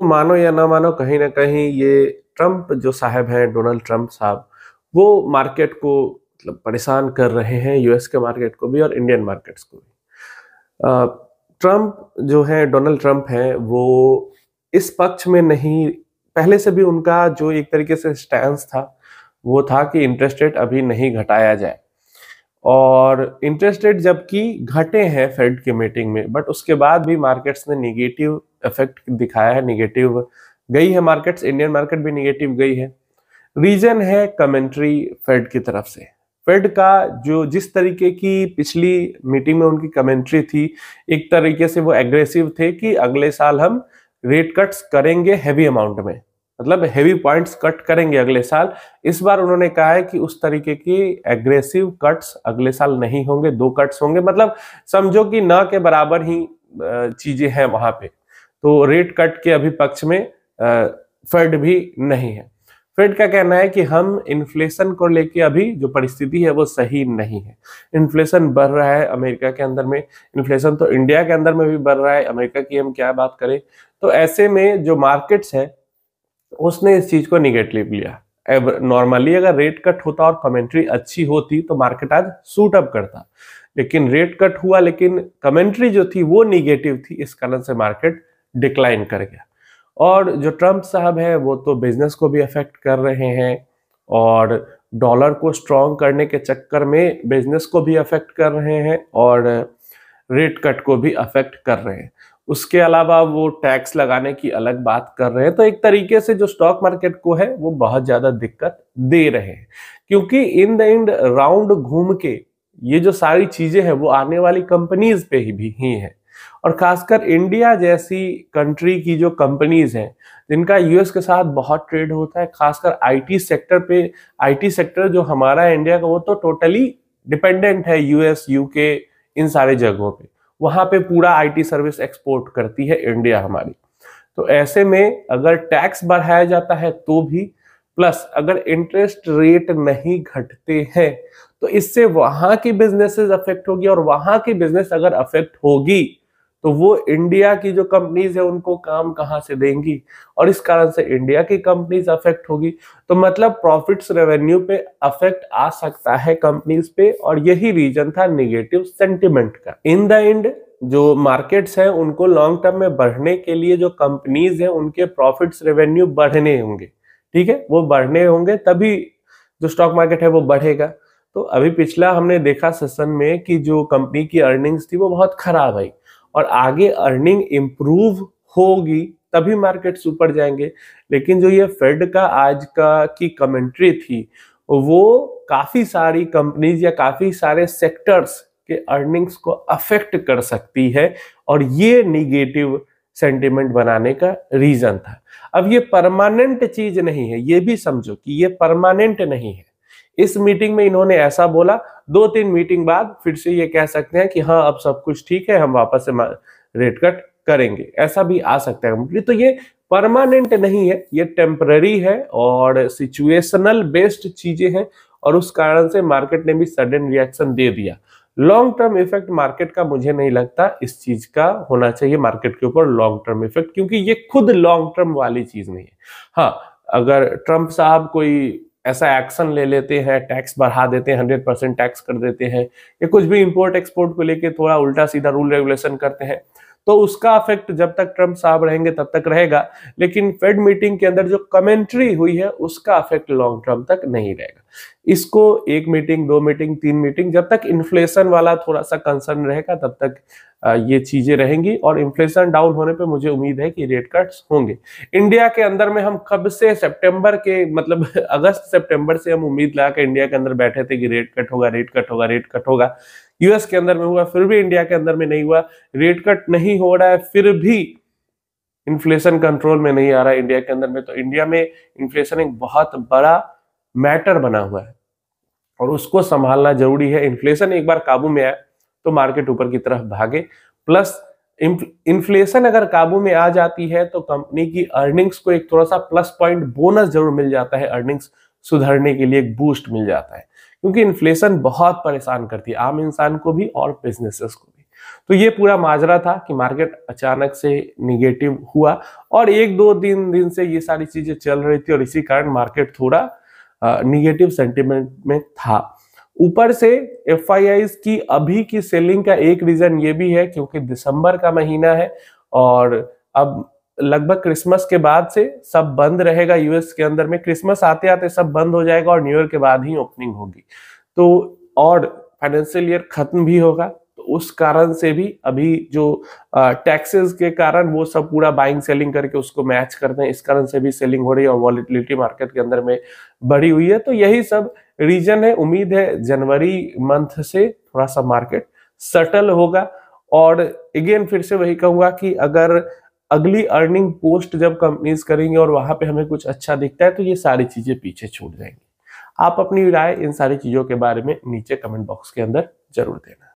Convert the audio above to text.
मानो या ना मानो कहीं ना कहीं ये ट्रम्प जो साहब हैं, डोनाल्ड ट्रम्प साहब, वो मार्केट को मतलब परेशान कर रहे हैं, यूएस के मार्केट को भी और इंडियन मार्केट्स को भी। ट्रम्प जो है, डोनाल्ड ट्रम्प हैं, वो इस पक्ष में नहीं, पहले से भी उनका जो एक तरीके से स्टैंस था वो था कि इंटरेस्ट रेट अभी नहीं घटाया जाए। और इंटरेस्ट रेट जबकि घटे हैं फेड की मीटिंग में, बट उसके बाद भी मार्केट्स ने निगेटिव इफेक्ट दिखाया है, निगेटिव गई है मार्केट्स, इंडियन मार्केट भी निगेटिव गई है। रीजन है कमेंट्री फेड की तरफ से। फेड का जो जिस तरीके की पिछली मीटिंग में उनकी कमेंट्री थी, एक तरीके से वो एग्रेसिव थे कि अगले साल हम रेट कट्स करेंगे हैवी अमाउंट में, मतलब हैवी पॉइंट्स कट करेंगे अगले साल। इस बार उन्होंने कहा है कि उस तरीके की एग्रेसिव कट्स अगले साल नहीं होंगे, 2 कट्स होंगे, मतलब समझो कि ना के बराबर ही चीजें हैं वहां पे। तो रेट कट के अभी पक्ष में फेड भी नहीं है। फेड का कहना है कि हम इन्फ्लेशन को लेके अभी जो परिस्थिति है वो सही नहीं है। इन्फ्लेशन बढ़ रहा है अमेरिका के अंदर में, इन्फ्लेशन तो इंडिया के अंदर में भी बढ़ रहा है, अमेरिका की हम क्या बात करें। तो ऐसे में जो मार्केट्स है उसने इस चीज को निगेटिव लिया। नॉर्मली अगर रेट कट होता और कमेंट्री अच्छी होती तो मार्केट आज सूट अप करता, लेकिन रेट कट हुआ लेकिन कमेंट्री जो थी वो निगेटिव थी, इस कारण से मार्केट डिक्लाइन कर गया। और जो ट्रम्प साहब हैं वो तो बिजनेस को भी अफेक्ट कर रहे हैं और डॉलर को स्ट्रॉन्ग करने के चक्कर में बिजनेस को भी अफेक्ट कर रहे हैं और रेट कट को भी अफेक्ट कर रहे हैं। उसके अलावा वो टैक्स लगाने की अलग बात कर रहे हैं। तो एक तरीके से जो स्टॉक मार्केट को है वो बहुत ज्यादा दिक्कत दे रहे हैं, क्योंकि इन द एंड राउंड घूम के ये जो सारी चीजें हैं वो आने वाली कंपनीज पे ही है। और खासकर इंडिया जैसी कंट्री की जो कंपनीज हैं जिनका यूएस के साथ बहुत ट्रेड होता है, खासकर आईटी सेक्टर पे। आईटी सेक्टर जो हमारा इंडिया का वो तो टोटली डिपेंडेंट है यूएस, यूके, इन सारे जगहों पे। वहां पे पूरा आईटी सर्विस एक्सपोर्ट करती है इंडिया हमारी। तो ऐसे में अगर टैक्स बढ़ाया जाता है तो भी, प्लस अगर इंटरेस्ट रेट नहीं घटते हैं तो इससे वहां की बिजनेसेस अफेक्ट होगी, और वहां की बिजनेस अगर अफेक्ट होगी तो वो इंडिया की जो कंपनीज है उनको काम कहां से देंगी, और इस कारण से इंडिया की कंपनीज अफेक्ट होगी। तो मतलब प्रॉफिट्स रेवेन्यू पे अफेक्ट आ सकता है कंपनीज पे, और यही रीजन था नेगेटिव सेंटिमेंट का। इन द एंड जो मार्केट्स हैं उनको लॉन्ग टर्म में बढ़ने के लिए जो कंपनीज हैं उनके प्रॉफिट्स रेवेन्यू बढ़ने होंगे, ठीक है, वो बढ़ने होंगे तभी जो स्टॉक मार्केट है वो बढ़ेगा। तो अभी पिछला हमने देखा सेशन में कि जो कंपनी की अर्निंग्स थी वो बहुत खराब आई, और आगे अर्निंग इंप्रूव होगी तभी मार्केट्स ऊपर जाएंगे। लेकिन जो ये फेड का आज का की कमेंट्री थी वो काफी सारी कंपनीज या काफी सारे सेक्टर्स के अर्निंग्स को अफेक्ट कर सकती है, और ये निगेटिव सेंटिमेंट बनाने का रीजन था। अब ये परमानेंट चीज नहीं है, ये भी समझो कि ये परमानेंट नहीं है। इस मीटिंग में इन्होंने ऐसा बोला, 2-3 मीटिंग बाद फिर से ये कह सकते हैं कि हाँ अब सब कुछ ठीक है, हम वापस से रेट कट करेंगे, ऐसा भी आ सकता है। तो ये परमानेंट नहीं है, ये टेम्पररी है और सिचुएशनल बेस्ड चीजें हैं, और उस कारण से मार्केट ने भी सडन रिएक्शन दे दिया। लॉन्ग टर्म इफेक्ट मार्केट का मुझे नहीं लगता इस चीज का होना चाहिए मार्केट के ऊपर, लॉन्ग टर्म इफेक्ट, क्योंकि ये खुद लॉन्ग टर्म वाली चीज नहीं है। हाँ, अगर ट्रम्प साहब कोई ऐसा एक्शन ले लेते हैं, टैक्स बढ़ा देते हैं, 100% टैक्स कर देते हैं, या कुछ भी इंपोर्ट एक्सपोर्ट को लेके थोड़ा उल्टा सीधा रूल रेगुलेशन करते हैं, तो उसका इफेक्ट जब तक ट्रम्प साहब रहेंगे तब तक रहेगा। लेकिन फेड मीटिंग के अंदर जो कमेंट्री हुई है उसका इफेक्ट लॉन्ग टर्म तक नहीं रहेगा। इसको 1 मीटिंग, 2 मीटिंग, 3 मीटिंग, जब तक इन्फ्लेशन वाला थोड़ा सा कंसर्न रहेगा तब तक ये चीजें रहेंगी, और इन्फ्लेशन डाउन होने पे मुझे उम्मीद है कि रेट कट्स होंगे। इंडिया के अंदर में हम कब से, सितंबर के मतलब अगस्त सितंबर से हम उम्मीद लगा के इंडिया के अंदर बैठे थे कि रेट कट होगा, रेट कट होगा, रेट कट होगा। यूएस के अंदर में हुआ, फिर भी इंडिया के अंदर में नहीं हुआ। रेट कट नहीं हो रहा है, फिर भी इन्फ्लेशन कंट्रोल में नहीं आ रहा है इंडिया के अंदर में। तो इंडिया में इन्फ्लेशन एक बहुत बड़ा मैटर बना हुआ है और उसको संभालना जरूरी है। इन्फ्लेशन एक बार काबू में आए तो मार्केट ऊपर की तरफ भागे, प्लस इन्फ्लेशन अगर काबू में आ जाती है तो कंपनी की अर्निंग्स को एक थोड़ा सा प्लस पॉइंट बोनस जरूर मिल जाता है, अर्निंग्स सुधरने के लिए एक बूस्ट मिल जाता है, क्योंकि इन्फ्लेशन बहुत परेशान करती है आम इंसान को भी और बिजनेसेस को भी। तो ये पूरा माजरा था कि मार्केट अचानक से निगेटिव हुआ और एक दो दिन से ये सारी चीजें चल रही थी और इसी कारण मार्केट थोड़ा निगेटिव सेंटिमेंट में था। ऊपर से एफआईआईज की अभी की सेलिंग का एक रीजन ये भी है क्योंकि दिसंबर का महीना है और अब लगभग क्रिसमस के बाद से सब बंद रहेगा यूएस के अंदर में। क्रिसमस आते आते सब बंद हो जाएगा और न्यू ईयर के बाद ही ओपनिंग होगी, तो और फाइनेंशियल ईयर खत्म भी होगा, तो उस कारण से भी अभी जो टैक्सेस के कारण वो सब पूरा बाइंग सेलिंग करके उसको मैच करते हैं, इस कारण से भी सेलिंग हो रही है और वॉलेटिलिटी मार्केट के अंदर में बढ़ी हुई है। तो यही सब रीजन है। उम्मीद है जनवरी मंथ से थोड़ा सा मार्केट सेटल होगा और अगेन फिर से वही कहूंगा कि अगर अगली अर्निंग पोस्ट जब कंपनीज करेंगे और वहां पे हमें कुछ अच्छा दिखता है तो ये सारी चीजें पीछे छूट जाएंगी। आप अपनी राय इन सारी चीजों के बारे में नीचे कमेंट बॉक्स के अंदर जरूर देना।